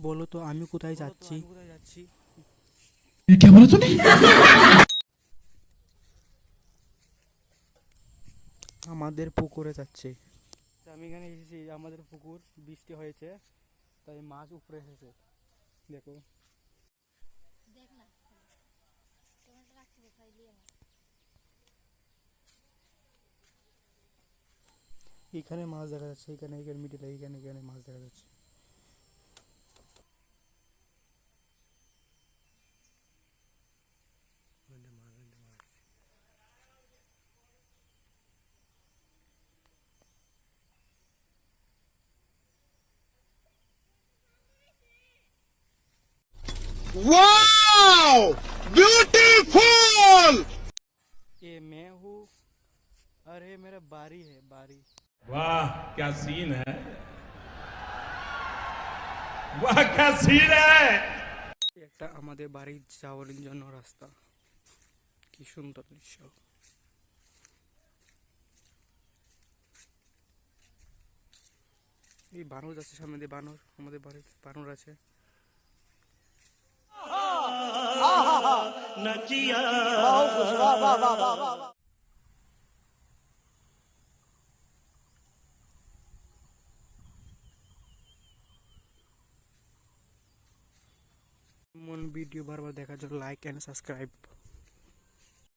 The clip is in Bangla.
বলো তো আমি কোথায় যাচ্ছি? क्या बोला तूने? আমাদের পুকুরে যাচ্ছি। আমি এখানে এসেছি, আমাদের পুকুর বৃষ্টি হয়েছে তাই মাছ উপরে এসেছে। দেখো এখানে মাছ দেখা যাচ্ছে, এখানে এখানে মিডিলে এখানে এখানে মাছ দেখা যাচ্ছে। Wow! Beautiful! ये मैं हूँ, अरे मेरा बारी है बारी। वाह क्या सीन है। वाह क्या सीन है। একটা আমাদের বাড়ি যাওয়ার জন্য রাস্তা, কি সুন্দর দৃশ্য। এই বানর যাচ্ছে সামনে দিয়ে, বানর আমাদের বাড়িতে বানর আছে। এমন ভিডিও বারবার দেখার জন্য লাইক এন্ড সাবস্ক্রাইব।